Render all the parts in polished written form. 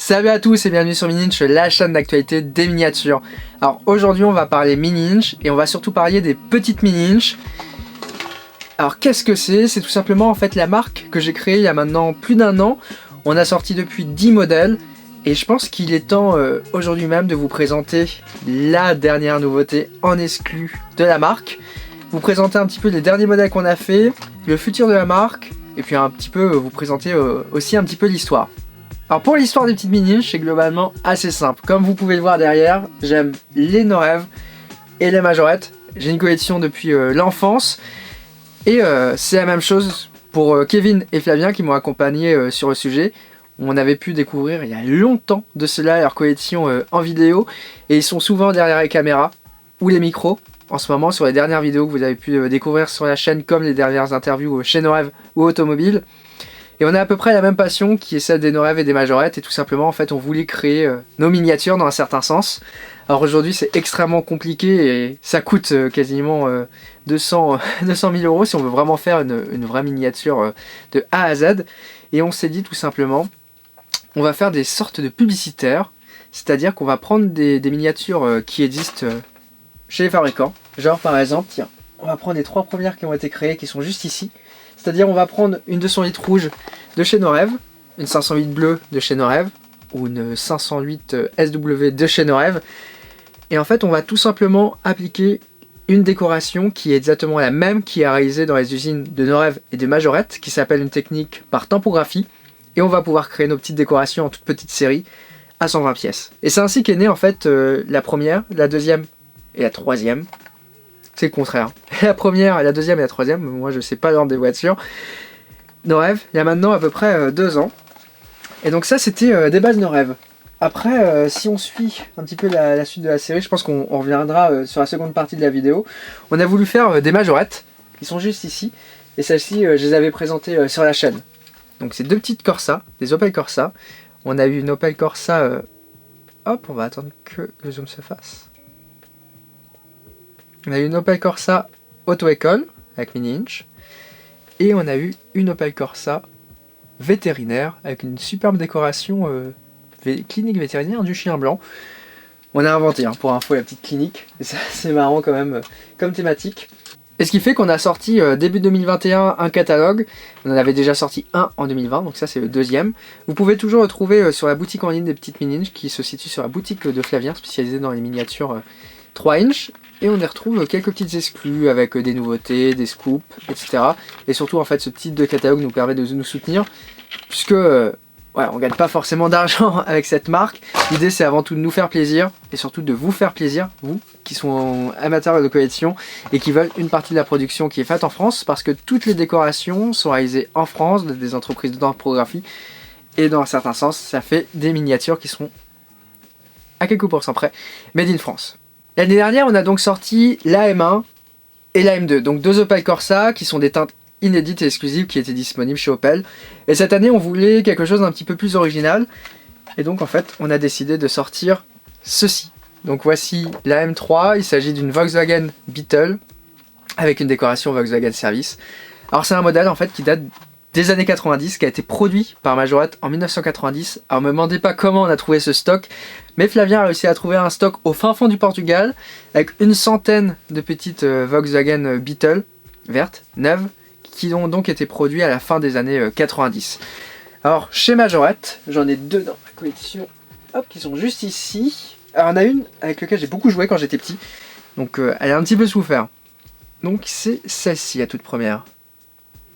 Salut à tous et bienvenue sur Mini-Inch, la chaîne d'actualité des miniatures. Alors aujourd'hui on va parler Mini-Inch et on va surtout parler des petites Mini-Inch. Alors qu'est-ce que c'est? C'est tout simplement en fait la marque que j'ai créée il y a maintenant plus d'un an. On a sorti depuis 10 modèles et je pense qu'il est temps aujourd'hui même de vous présenter la dernière nouveauté en exclu de la marque. Vous présenter un petit peu les derniers modèles qu'on a fait, le futur de la marque et puis un petit peu vous présenter aussi un petit peu l'histoire. Alors pour l'histoire des petites Mini-Inch, c'est globalement assez simple. Comme vous pouvez le voir derrière, j'aime les Norev et les majorettes. J'ai une collection depuis l'enfance. Et c'est la même chose pour Kevin et Flavien qui m'ont accompagné sur le sujet. On avait pu découvrir il y a longtemps de cela leur collection en vidéo. Et ils sont souvent derrière les caméras ou les micros. En ce moment sur les dernières vidéos que vous avez pu découvrir sur la chaîne, comme les dernières interviews chez Norev ou Automobile. Et on a à peu près la même passion qui est celle des Norev et des majorettes, et tout simplement en fait on voulait créer nos miniatures dans un certain sens. Alors aujourd'hui c'est extrêmement compliqué et ça coûte quasiment 200 000 € si on veut vraiment faire une vraie miniature de A à Z. Et on s'est dit tout simplement, on va faire des sortes de publicitaires, c'est-à-dire qu'on va prendre des miniatures qui existent chez les fabricants. Genre par exemple, tiens, on va prendre les 3 premières qui ont été créées, qui sont juste ici. C'est-à-dire on va prendre une 200 litres rouge de chez Norev, une 508 bleue de chez Norev, ou une 508 SW de chez Norev. Et en fait on va tout simplement appliquer une décoration qui est exactement la même qui est réalisée dans les usines de Norev et des majorettes, qui s'appelle une technique par tempographie. Et on va pouvoir créer nos petites décorations en toute petite série à 120 pièces. Et c'est ainsi qu'est née en fait la première, la deuxième et la troisième. C'est le contraire. La première, la deuxième et la troisième, moi je sais pas l'ordre des voitures. Norev, il y a maintenant à peu près 2 ans. Et donc ça c'était des bases Norev. Après, si on suit un petit peu la suite de la série, je pense qu'on reviendra sur la seconde partie de la vidéo. On a voulu faire des majorettes, qui sont juste ici. Et celles-ci, je les avais présentées sur la chaîne. Donc c'est 2 petites Corsa, des Opel Corsa. On a eu une Opel Corsa... hop, on va attendre que le zoom se fasse. On a eu une Opel Corsa auto-école avec Mini-Inch. Et on a eu une Opel Corsa vétérinaire avec une superbe décoration clinique vétérinaire du chien blanc. On a inventé pour info la petite clinique. Et ça c'est marrant quand même comme thématique. Et ce qui fait qu'on a sorti début 2021 un catalogue. On en avait déjà sorti un en 2020, donc ça c'est le deuxième. Vous pouvez toujours le trouver sur la boutique en ligne des petites Mini-Inch qui se situe sur la boutique de Flavien, spécialisée dans les miniatures 3 inch. Et on y retrouve quelques petites exclus avec des nouveautés, des scoops, etc. Et surtout en fait ce petit de catalogue nous permet de nous soutenir, puisque on gagne pas forcément d'argent avec cette marque. L'idée c'est avant tout de nous faire plaisir et surtout de vous faire plaisir, vous qui sont amateurs de collection et qui veulent une partie de la production qui est faite en France, parce que toutes les décorations sont réalisées en France, des entreprises de tempographie, et dans un certain sens ça fait des miniatures qui sont à quelques pourcents près made in France. L'année dernière, on a donc sorti la M1 et la M2, donc 2 Opel Corsa qui sont des teintes inédites et exclusives qui étaient disponibles chez Opel. Et cette année, on voulait quelque chose d'un petit peu plus original. Et donc en fait, on a décidé de sortir ceci. Donc voici la M3, il s'agit d'une Volkswagen Beetle avec une décoration Volkswagen Service. Alors c'est un modèle en fait qui date des années 90, qui a été produit par Majorette en 1990. Alors me demandez pas comment on a trouvé ce stock, mais Flavien a réussi à trouver un stock au fin fond du Portugal, avec une centaine de petites Volkswagen Beetle vertes, neuves, qui ont donc été produits à la fin des années 90. Alors chez Majorette, j'en ai 2 dans ma collection, hop, qui sont juste ici. Alors on a une avec laquelle j'ai beaucoup joué quand j'étais petit, donc elle a un petit peu souffert. Donc c'est celle-ci, la toute première.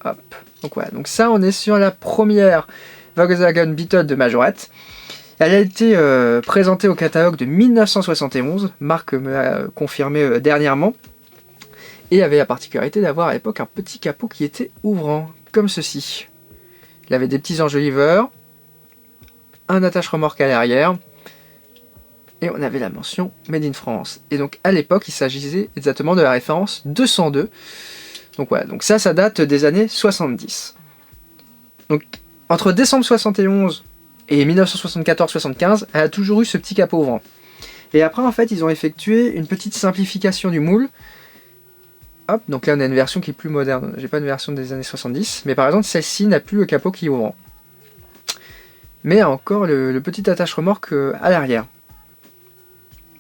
Hop. Donc voilà, donc ça on est sur la première Volkswagen Beetle de Majorette. Elle a été présentée au catalogue de 1971, Marc me l'a confirmé dernièrement, et avait la particularité d'avoir à l'époque un petit capot qui était ouvrant, comme ceci. Il avait des petits enjoliveurs, un attache-remorque à l'arrière, et on avait la mention Made in France. Et donc à l'époque il s'agissait exactement de la référence 202. Donc voilà, donc ça date des années 70. Donc entre décembre 71 et 1974-75, elle a toujours eu ce petit capot ouvrant. Et après en fait ils ont effectué une petite simplification du moule. Hop, donc là on a une version qui est plus moderne, j'ai pas une version des années 70, mais par exemple celle-ci n'a plus le capot qui est ouvrant. mais a encore le petit attache-remorque à l'arrière.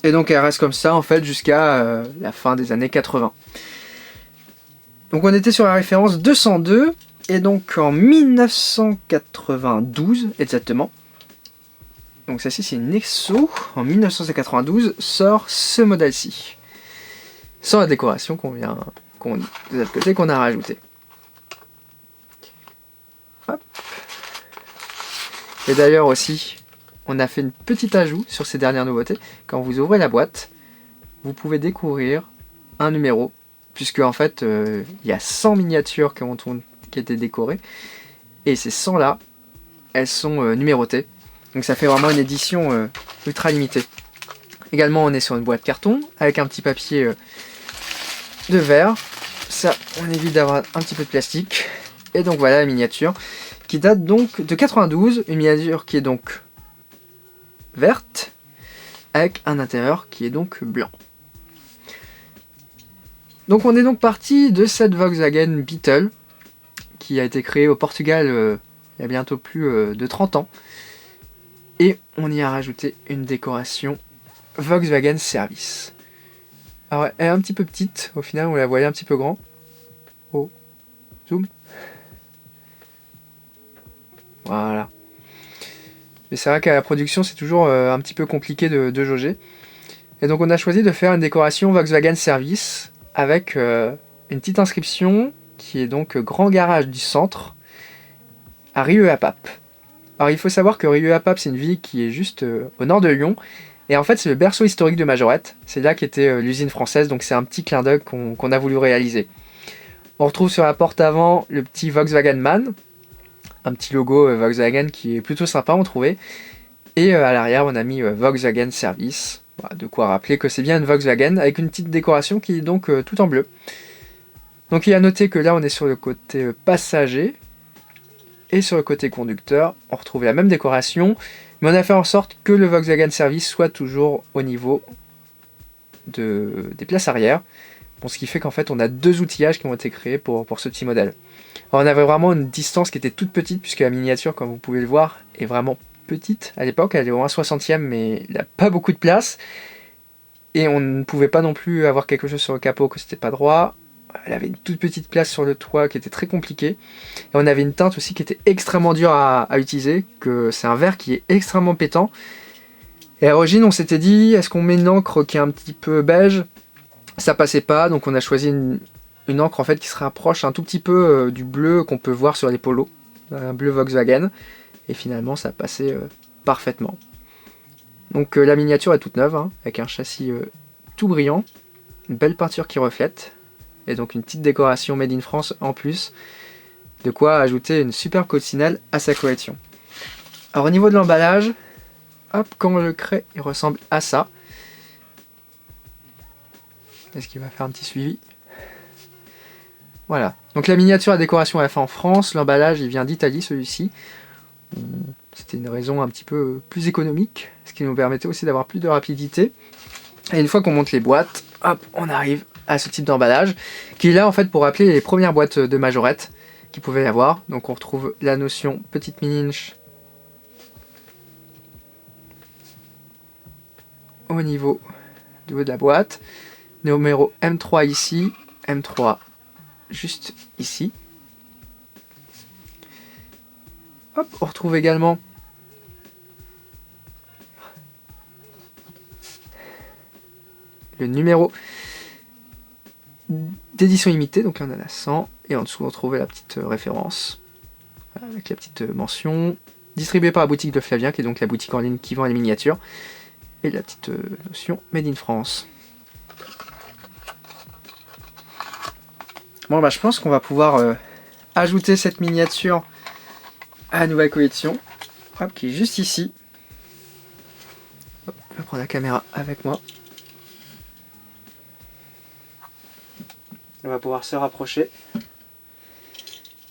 Et donc elle reste comme ça en fait jusqu'à la fin des années 80. Donc on était sur la référence 202, et donc en 1992 exactement, donc celle-ci c'est une Nexo, en 1992 sort ce modèle-ci, sans la décoration de l'autre côté qu'on a rajouté. Hop. Et d'ailleurs aussi, on a fait une petite ajout sur ces dernières nouveautés. Quand vous ouvrez la boîte, vous pouvez découvrir un numéro, puisque en fait, il y a 100 miniatures qui ont été décorées, et ces 100 là, elles sont numérotées. Donc ça fait vraiment une édition ultra limitée. Également, on est sur une boîte carton, avec un petit papier de verre. Ça, on évite d'avoir un petit peu de plastique. Et donc voilà la miniature, qui date donc de 92, une miniature qui est donc verte, avec un intérieur qui est donc blanc. Donc on est donc parti de cette Volkswagen Beetle, qui a été créée au Portugal il y a bientôt plus de 30 ans. Et on y a rajouté une décoration Volkswagen Service. Alors elle est un petit peu petite, au final on la voyait un petit peu grand. Oh, zoom. Voilà. Mais c'est vrai qu'à la production c'est toujours un petit peu compliqué de jauger. Et donc on a choisi de faire une décoration Volkswagen Service avec une petite inscription qui est donc Grand Garage du Centre à Rieux-à-Pape. Alors il faut savoir que Rieux-à-Pape c'est une ville qui est juste au nord de Lyon, et en fait c'est le berceau historique de Majorette, c'est là qu'était l'usine française, donc c'est un petit clin d'œil qu'on a voulu réaliser. On retrouve sur la porte avant le petit Volkswagen Man, un petit logo Volkswagen qui est plutôt sympa on trouvait, et à l'arrière on a mis Volkswagen Service, voilà, de quoi rappeler que c'est bien une Volkswagen avec une petite décoration qui est donc tout en bleu. Donc il y a à noter que là on est sur le côté passager, et sur le côté conducteur, on retrouve la même décoration, mais on a fait en sorte que le Volkswagen Service soit toujours au niveau des places arrière. Bon, ce qui fait qu'en fait, on a deux outillages qui ont été créés pour ce petit modèle. Alors, on avait vraiment une distance qui était toute petite, puisque la miniature, comme vous pouvez le voir, est vraiment petite à l'époque. Elle est au 1/60e, mais il n'y a pas beaucoup de place. Et on ne pouvait pas non plus avoir quelque chose sur le capot que c'était pas droit. Elle avait une toute petite place sur le toit qui était très compliquée. Et on avait une teinte aussi qui était extrêmement dure à utiliser, que c'est un verre qui est extrêmement pétant. Et à l'origine, on s'était dit, est-ce qu'on met une encre qui est un petit peu beige? Ça passait pas, donc on a choisi une encre en fait qui se rapproche un tout petit peu du bleu qu'on peut voir sur les polos, un bleu Volkswagen. Et finalement, ça passait parfaitement. Donc la miniature est toute neuve, hein, avec un châssis tout brillant, une belle peinture qui reflète. Et donc une petite décoration made in France en plus, de quoi ajouter une superbe coccinelle à sa collection. Alors au niveau de l'emballage, hop, quand on le crée, il ressemble à ça. Est-ce qu'il va faire un petit suivi? Voilà, donc la miniature, la décoration, elle est faite en France, l'emballage il vient d'Italie celui-ci. C'était une raison un petit peu plus économique, ce qui nous permettait aussi d'avoir plus de rapidité. Et une fois qu'on monte les boîtes, hop, on arrive à ce type d'emballage, qui est là en fait pour rappeler les premières boîtes de Majorette qu'il pouvait y avoir. Donc on retrouve la notion petite mini-inch au niveau de la boîte, numéro M3 ici, M3 juste ici. Hop, on retrouve également le numéro d'édition limitée, donc là on en a 100, et en dessous on trouve la petite référence, voilà, avec la petite mention, distribuée par la boutique de Flavien, qui est donc la boutique en ligne qui vend les miniatures, et la petite notion Made in France. Bon bah je pense qu'on va pouvoir ajouter cette miniature à la nouvelle collection, hop, qui est juste ici. Hop, je vais prendre la caméra avec moi. On va pouvoir se rapprocher.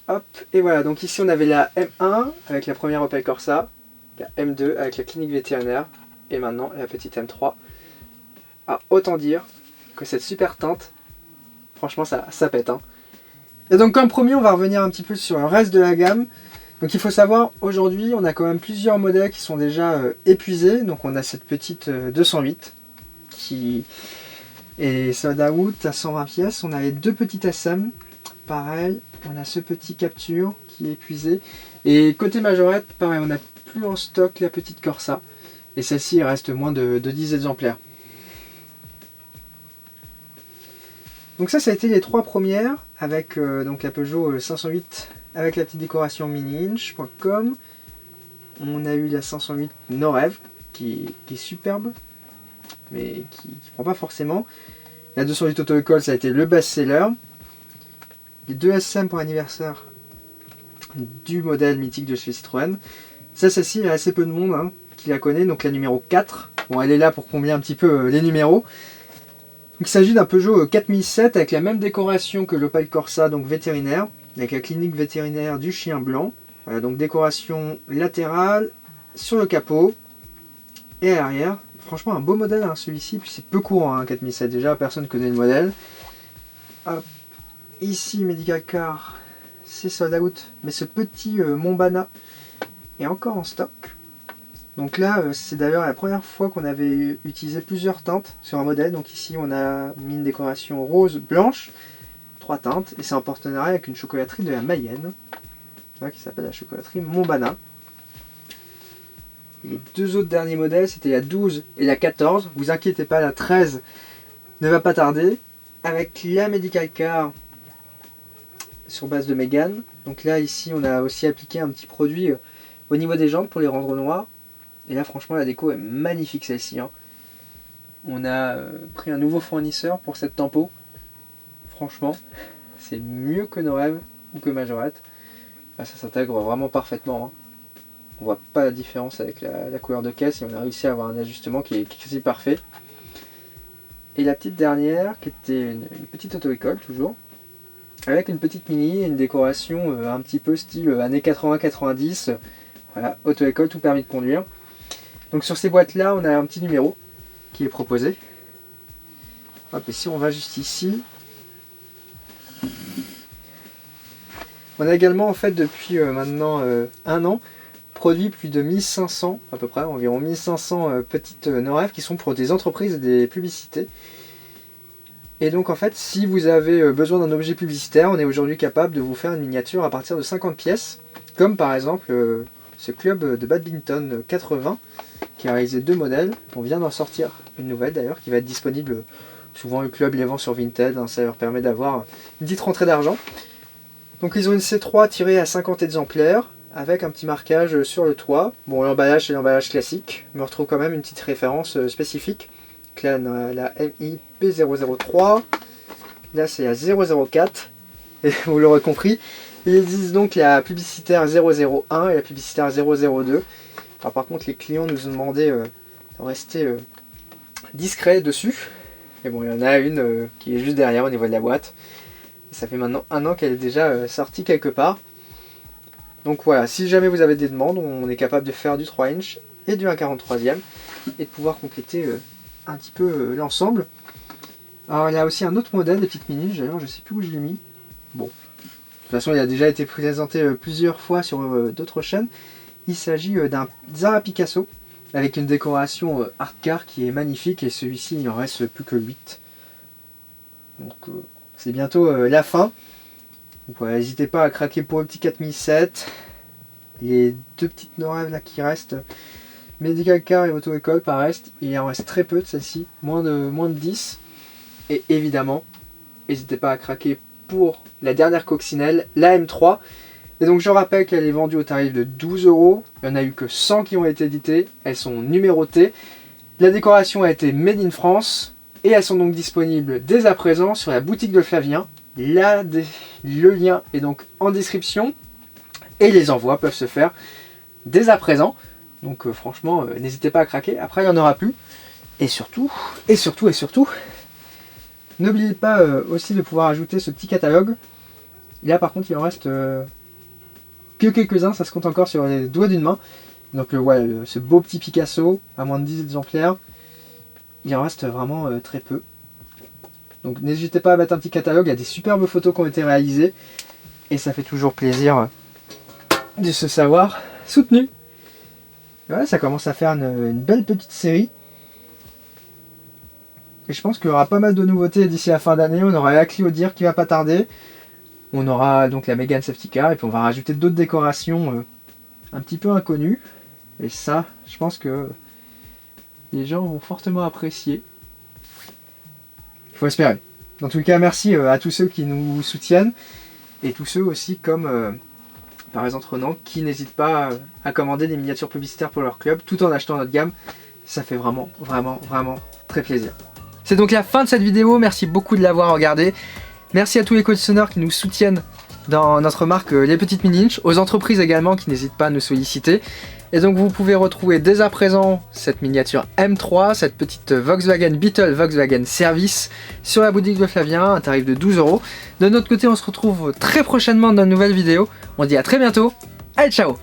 Hop, et voilà, donc ici on avait la M1 avec la première Opel Corsa, la M2 avec la clinique vétérinaire, et maintenant la petite M3. Ah, autant dire que cette super teinte, franchement ça pète. Hein. Et donc comme promis, on va revenir un petit peu sur le reste de la gamme. Donc il faut savoir, aujourd'hui, on a quand même plusieurs modèles qui sont déjà épuisés. Donc on a cette petite 208 qui est sold out à 120 pièces. On a les deux petites SM, pareil. On a ce petit Capture qui est épuisé. Et côté majorette, pareil, on n'a plus en stock la petite Corsa. Et celle-ci, il reste moins de 10 exemplaires. Donc ça a été les trois premières, avec donc la Peugeot 508 avec la petite décoration mini-inch.com. On a eu la 508 Norev qui est superbe, mais qui prend pas forcément. La 208 Auto-École, ça a été le best-seller. Les deux SM pour anniversaire du modèle mythique de chez Citroën. Celle-ci, il y a assez peu de monde hein, qui la connaît, donc la numéro 4. Bon, elle est là pour combler un petit peu les numéros. Donc, il s'agit d'un Peugeot 4007 avec la même décoration que l'Opel Corsa, donc vétérinaire, avec la clinique vétérinaire du chien blanc. Voilà, donc décoration latérale sur le capot et à l'arrière. Franchement, un beau modèle hein, celui-ci, puis c'est peu courant, hein, 4007 déjà, personne ne connaît le modèle. Hop. Ici, Medical Car, c'est sold out, mais ce petit Montbana est encore en stock. Donc là, c'est d'ailleurs la première fois qu'on avait utilisé plusieurs teintes sur un modèle. Donc ici, on a mis une décoration rose, blanche, 3 teintes. Et c'est en partenariat avec une chocolaterie de la Mayenne, qui s'appelle la chocolaterie Montbana. Les deux autres derniers modèles, c'était la 12 et la 14. Vous inquiétez pas, la 13 ne va pas tarder. Avec la Medical Car sur base de Mégane. Donc là, ici, on a aussi appliqué un petit produit au niveau des jantes pour les rendre noires. Et là, franchement, la déco est magnifique, celle-ci. Hein. On a pris un nouveau fournisseur pour cette tempo. Franchement, c'est mieux que Norev ou que Majorette. Là, ça s'intègre vraiment parfaitement. Hein. On voit pas la différence avec la couleur de caisse et on a réussi à avoir un ajustement qui est quasi parfait. Et la petite dernière, qui était une petite auto-école, toujours. Avec une petite mini et une décoration un petit peu style années 80-90. Voilà, auto-école, tout permis de conduire. Donc sur ces boîtes là on a un petit numéro qui est proposé. Hop, et si on va juste ici, on a également en fait depuis maintenant un an produit plus de 1500 à peu près, environ 1500 petites Norev qui sont pour des entreprises et des publicités. Et donc en fait si vous avez besoin d'un objet publicitaire, on est aujourd'hui capable de vous faire une miniature à partir de 50 pièces, comme par exemple ce club de badminton 80 qui a réalisé 2 modèles. On vient d'en sortir une nouvelle d'ailleurs qui va être disponible. Souvent le club les vend sur Vinted, hein, ça leur permet d'avoir une petite rentrée d'argent. Donc ils ont une C3 tirée à 50 exemplaires avec un petit marquage sur le toit. Bon, l'emballage c'est l'emballage classique, mais on retrouve quand même une petite référence spécifique. Donc là on a la MIP003, là c'est la 004 et vous l'aurez compris. Ils disent donc la publicitaire 001 et la publicitaire 002. Alors par contre les clients nous ont demandé de rester discret dessus. Et bon, il y en a une qui est juste derrière au niveau de la boîte. Et ça fait maintenant un an qu'elle est déjà sortie quelque part. Donc voilà, si jamais vous avez des demandes, on est capable de faire du 3 inch et du 1,43e et de pouvoir compléter un petit peu l'ensemble. Alors il y a aussi un autre modèle, des petites mini, d'ailleurs je sais plus où je l'ai mis. Bon, de toute façon il a déjà été présenté plusieurs fois sur d'autres chaînes. Il s'agit d'un Zara Picasso avec une décoration art car qui est magnifique et celui-ci il en reste plus que 8. Donc c'est bientôt la fin. Donc voilà, n'hésitez pas à craquer pour le petit 4007. Les deux petites Norev là qui restent, Medical Car et Auto École par reste, il en reste très peu de celles-ci, moins de 10. Et évidemment, n'hésitez pas à craquer pour la dernière coccinelle, la M3. Et donc je rappelle qu'elle est vendue au tarif de 12 €. Il n'y en a eu que 100 qui ont été éditées. Elles sont numérotées. La décoration a été made in France. Et elles sont donc disponibles dès à présent sur la boutique de Flavien. Le lien est donc en description. Et les envois peuvent se faire dès à présent. Donc franchement, n'hésitez pas à craquer. Après, il n'y en aura plus. Et surtout, n'oubliez pas aussi de pouvoir ajouter ce petit catalogue. Là par contre, il en reste... que quelques-uns, ça se compte encore sur les doigts d'une main. Donc ouais, ce beau petit Picasso à moins de 10 exemplaires, il en reste vraiment très peu. Donc n'hésitez pas à mettre un petit catalogue, il y a des superbes photos qui ont été réalisées et ça fait toujours plaisir de se savoir soutenu. Et voilà, ça commence à faire une belle petite série. Et je pense qu'il y aura pas mal de nouveautés d'ici la fin d'année. On aura la Clio Deer qui va pas tarder. On aura donc la Mégane Safety Car. Et puis on va rajouter d'autres décorations un petit peu inconnues. Et ça, je pense que les gens vont fortement apprécier. Il faut espérer. En tout cas, merci à tous ceux qui nous soutiennent. Et tous ceux aussi comme par exemple Renan qui n'hésitent pas à commander des miniatures publicitaires pour leur club tout en achetant notre gamme. Ça fait vraiment très plaisir. C'est donc la fin de cette vidéo, merci beaucoup de l'avoir regardé. Merci à tous les collectionneurs qui nous soutiennent dans notre marque Les Petites Mini Inch, aux entreprises également qui n'hésitent pas à nous solliciter. Et donc vous pouvez retrouver dès à présent cette miniature M3, cette petite Volkswagen Beetle Volkswagen Service sur la boutique de Flavien, un tarif de 12 €. De notre côté, on se retrouve très prochainement dans une nouvelle vidéo. On dit à très bientôt, allez ciao!